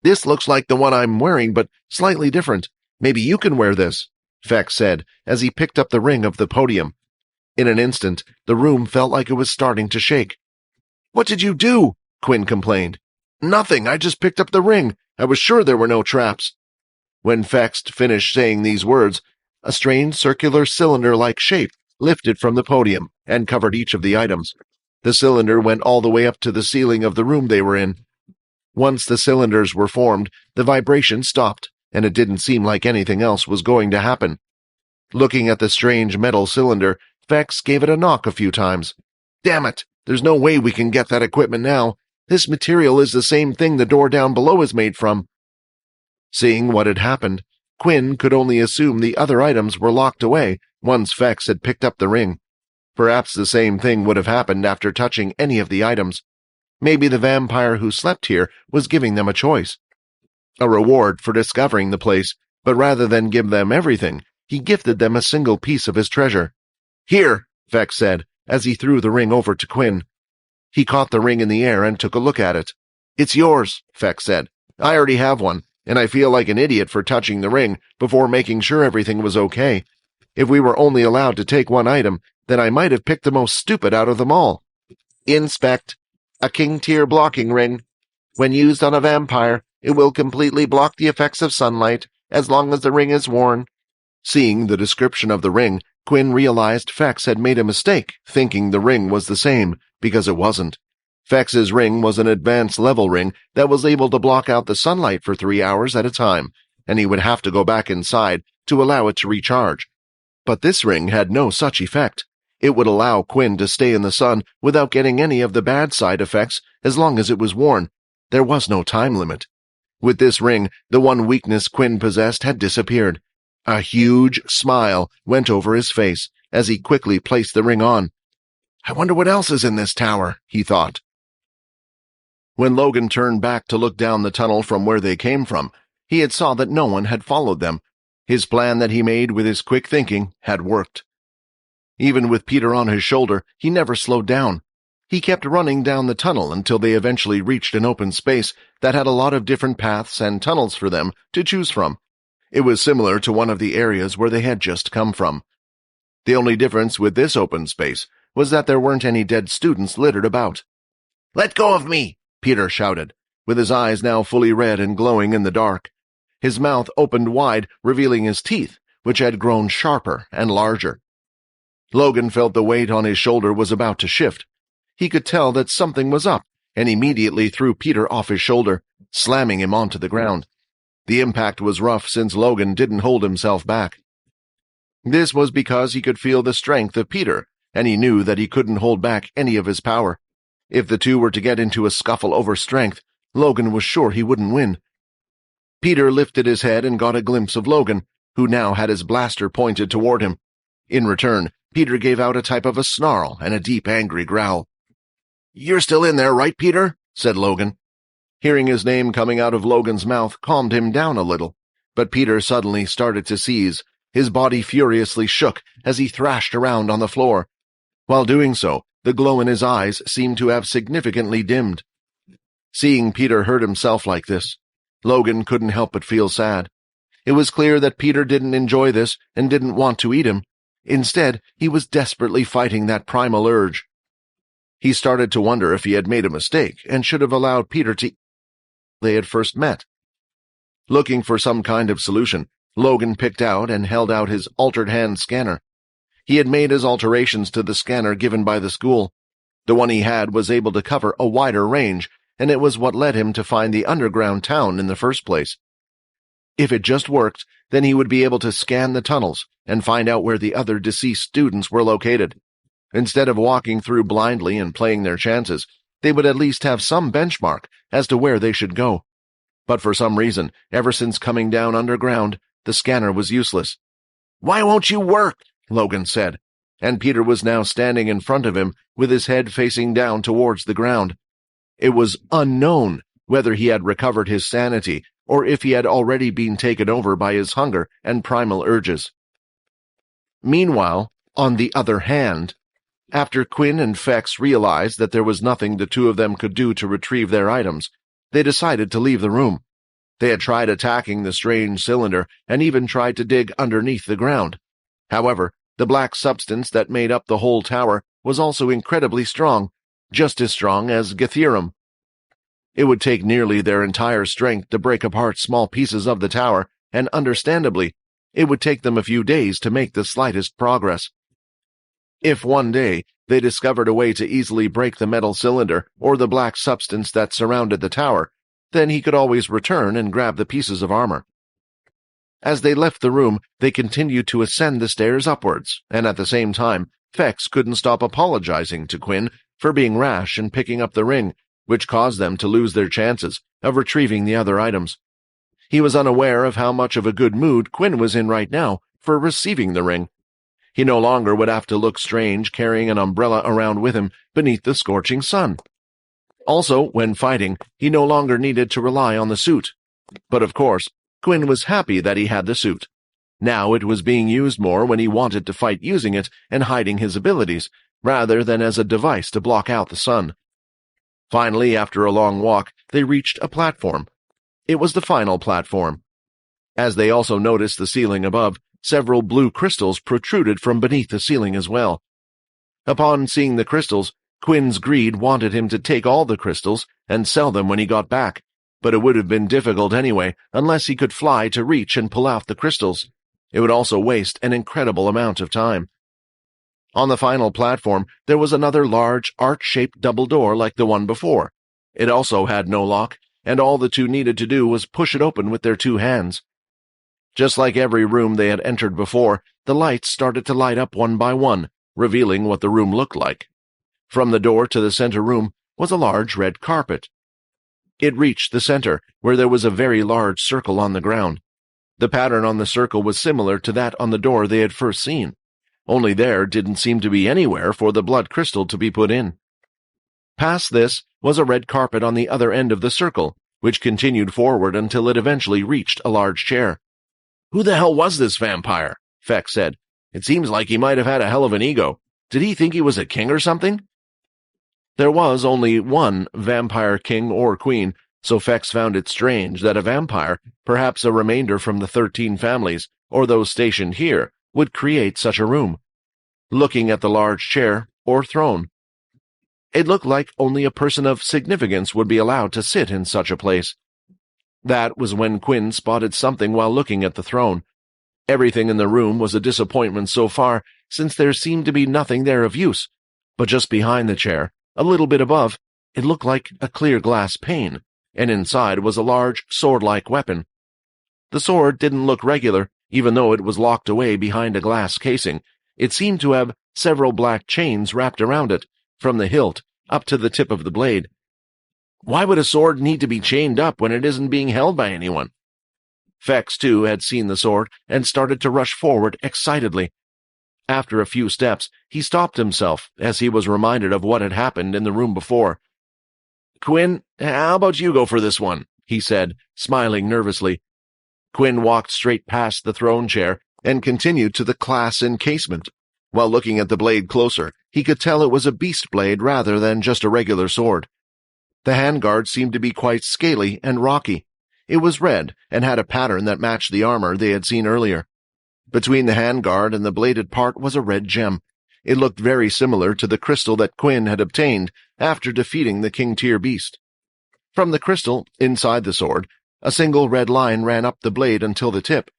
"This looks like the one I'm wearing, but slightly different. Maybe you can wear this," Fex said as he picked up the ring of the podium. In an instant, the room felt like it was starting to shake. "What did you do?" Quinn complained. "Nothing, I just picked up the ring. I was sure there were no traps." When Fex finished saying these words, a strange circular cylinder-like shape lifted from the podium and covered each of the items. The cylinder went all the way up to the ceiling of the room they were in. Once the cylinders were formed, the vibration stopped, and it didn't seem like anything else was going to happen. Looking at the strange metal cylinder, Fex gave it a knock a few times. "Damn it! There's no way we can get that equipment now. This material is the same thing the door down below is made from." Seeing what had happened, Quinn could only assume the other items were locked away once Fex had picked up the ring. Perhaps the same thing would have happened after touching any of the items. Maybe the vampire who slept here was giving them a choice. A reward for discovering the place, but rather than give them everything, he gifted them a single piece of his treasure. "Here," Fex said, as he threw the ring over to Quinn. He caught the ring in the air and took a look at it. "It's yours," Fex said. "I already have one, and I feel like an idiot for touching the ring before making sure everything was okay. If we were only allowed to take one item, then I might have picked the most stupid out of them all." "Inspect. A king-tier blocking ring. When used on a vampire, it will completely block the effects of sunlight, as long as the ring is worn." Seeing the description of the ring, Quinn realized Fex had made a mistake, thinking the ring was the same, because it wasn't. Fex's ring was an advanced level ring that was able to block out the sunlight for 3 hours at a time, and he would have to go back inside to allow it to recharge. But this ring had no such effect. It would allow Quinn to stay in the sun without getting any of the bad side effects as long as it was worn. There was no time limit. With this ring, the one weakness Quinn possessed had disappeared. A huge smile went over his face as he quickly placed the ring on. "I wonder what else is in this tower," he thought. When Logan turned back to look down the tunnel from where they came from, he had saw that no one had followed them. His plan that he made with his quick thinking had worked. Even with Peter on his shoulder, he never slowed down. He kept running down the tunnel until they eventually reached an open space that had a lot of different paths and tunnels for them to choose from. It was similar to one of the areas where they had just come from. The only difference with this open space was that there weren't any dead students littered about. "Let go of me!" Peter shouted, with his eyes now fully red and glowing in the dark. His mouth opened wide, revealing his teeth, which had grown sharper and larger. Logan felt the weight on his shoulder was about to shift. He could tell that something was up, and immediately threw Peter off his shoulder, slamming him onto the ground. The impact was rough since Logan didn't hold himself back. This was because he could feel the strength of Peter, and he knew that he couldn't hold back any of his power. If the two were to get into a scuffle over strength, Logan was sure he wouldn't win. Peter lifted his head and got a glimpse of Logan, who now had his blaster pointed toward him. In return, Peter gave out a type of a snarl and a deep, angry growl. "You're still in there, right, Peter?" said Logan. Hearing his name coming out of Logan's mouth calmed him down a little, but Peter suddenly started to seize. His body furiously shook as he thrashed around on the floor. While doing so, the glow in his eyes seemed to have significantly dimmed. Seeing Peter hurt himself like this, Logan couldn't help but feel sad. It was clear that Peter didn't enjoy this and didn't want to eat him. Instead, he was desperately fighting that primal urge. He started to wonder if he had made a mistake and should have allowed Peter to eat they had first met. Looking for some kind of solution, Logan picked out and held out his altered hand scanner. He had made his alterations to the scanner given by the school. The one he had was able to cover a wider range, and it was what led him to find the underground town in the first place. If it just worked, then he would be able to scan the tunnels and find out where the other deceased students were located. Instead of walking through blindly and playing their chances, they would at least have some benchmark as to where they should go. But for some reason, ever since coming down underground, the scanner was useless. "Why won't you work?" Logan said, and Peter was now standing in front of him with his head facing down towards the ground. It was unknown whether he had recovered his sanity or if he had already been taken over by his hunger and primal urges. Meanwhile, on the other hand, after Quinn and Fex realized that there was nothing the two of them could do to retrieve their items, they decided to leave the room. They had tried attacking the strange cylinder and even tried to dig underneath the ground. However, the black substance that made up the whole tower was also incredibly strong, just as strong as Getherium. It would take nearly their entire strength to break apart small pieces of the tower, and understandably, it would take them a few days to make the slightest progress. If one day they discovered a way to easily break the metal cylinder or the black substance that surrounded the tower, then he could always return and grab the pieces of armor. As they left the room, they continued to ascend the stairs upwards, and at the same time, Fex couldn't stop apologizing to Quinn for being rash and picking up the ring, which caused them to lose their chances of retrieving the other items. He was unaware of how much of a good mood Quinn was in right now for receiving the ring. He no longer would have to look strange carrying an umbrella around with him beneath the scorching sun. Also, when fighting, he no longer needed to rely on the suit. But of course, Quinn was happy that he had the suit. Now it was being used more when he wanted to fight using it and hiding his abilities, rather than as a device to block out the sun. Finally, after a long walk, they reached a platform. It was the final platform. As they also noticed the ceiling above, several blue crystals protruded from beneath the ceiling as well. Upon seeing the crystals, Quinn's greed wanted him to take all the crystals and sell them when he got back, but it would have been difficult anyway unless he could fly to reach and pull out the crystals. It would also waste an incredible amount of time. On the final platform, there was another large, arch-shaped double door like the one before. It also had no lock, and all the two needed to do was push it open with their two hands. Just like every room they had entered before, the lights started to light up one by one, revealing what the room looked like. From the door to the center room was a large red carpet. It reached the center, where there was a very large circle on the ground. The pattern on the circle was similar to that on the door they had first seen, only there didn't seem to be anywhere for the blood crystal to be put in. Past this was a red carpet on the other end of the circle, which continued forward until it eventually reached a large chair. "Who the hell was this vampire?" Fex said. "It seems like he might have had a hell of an ego. Did he think he was a king or something?" There was only one vampire king or queen, so Fex found it strange that a vampire, perhaps a remainder from the 13 families, or those stationed here, would create such a room. Looking at the large chair, or throne, it looked like only a person of significance would be allowed to sit in such a place. That was when Quinn spotted something while looking at the throne. Everything in the room was a disappointment so far, since there seemed to be nothing there of use, but just behind the chair, a little bit above, it looked like a clear glass pane, and inside was a large sword-like weapon. The sword didn't look regular, even though it was locked away behind a glass casing. It seemed to have several black chains wrapped around it, from the hilt up to the tip of the blade. Why would a sword need to be chained up when it isn't being held by anyone? Fex, too, had seen the sword and started to rush forward excitedly. After a few steps, he stopped himself as he was reminded of what had happened in the room before. "Quinn, how about you go for this one?" he said, smiling nervously. Quinn walked straight past the throne chair and continued to the glass encasement. While looking at the blade closer, he could tell it was a beast blade rather than just a regular sword. The handguard seemed to be quite scaly and rocky. It was red and had a pattern that matched the armor they had seen earlier. Between the handguard and the bladed part was a red gem. It looked very similar to the crystal that Quinn had obtained after defeating the king-tier beast. From the crystal, inside the sword, a single red line ran up the blade until the tip.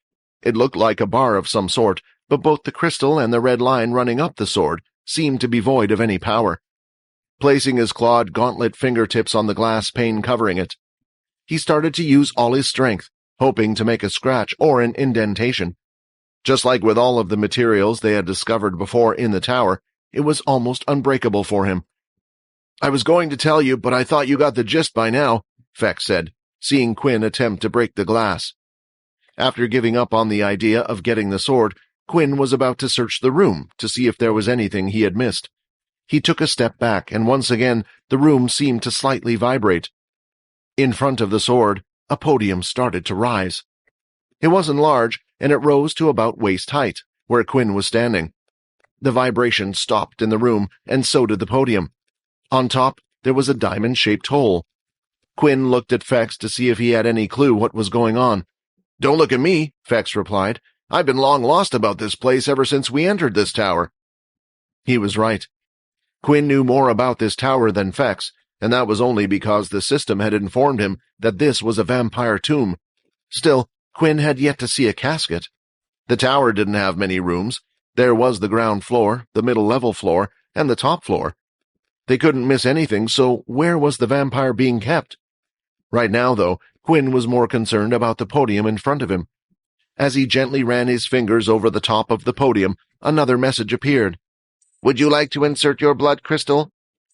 It looked like a bar of some sort, but both the crystal and the red line running up the sword seemed to be void of any power. Placing his clawed gauntlet fingertips on the glass pane covering it, he started to use all his strength, hoping to make a scratch or an indentation. Just like with all of the materials they had discovered before in the tower, it was almost unbreakable for him. "I was going to tell you, but I thought you got the gist by now," Fex said, seeing Quinn attempt to break the glass. After giving up on the idea of getting the sword, Quinn was about to search the room to see if there was anything he had missed. He took a step back, and once again the room seemed to slightly vibrate. In front of the sword, a podium started to rise. It wasn't large, and it rose to about waist height, where Quinn was standing. The vibration stopped in the room, and so did the podium. On top, there was a diamond-shaped hole. Quinn looked at Fex to see if he had any clue what was going on. "Don't look at me," Fex replied. "I've been long lost about this place ever since we entered this tower." He was right. Quinn knew more about this tower than Fex, and that was only because the system had informed him that this was a vampire tomb. Still, Quinn had yet to see a casket. The tower didn't have many rooms. There was the ground floor, the middle-level floor, and the top floor. They couldn't miss anything, so where was the vampire being kept? Right now, though, Quinn was more concerned about the podium in front of him. As he gently ran his fingers over the top of the podium, another message appeared. "Would you like to insert your blood crystal?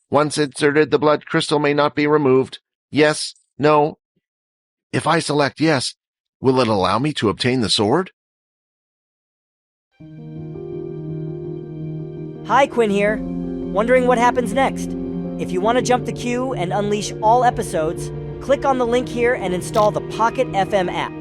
Once inserted, the blood crystal may not be removed. Yes, no. If I select yes, will it allow me to obtain the sword?" Hi, Quinn here. Wondering what happens next? If you want to jump the queue and unleash all episodes, click on the link here and install the Pocket FM app.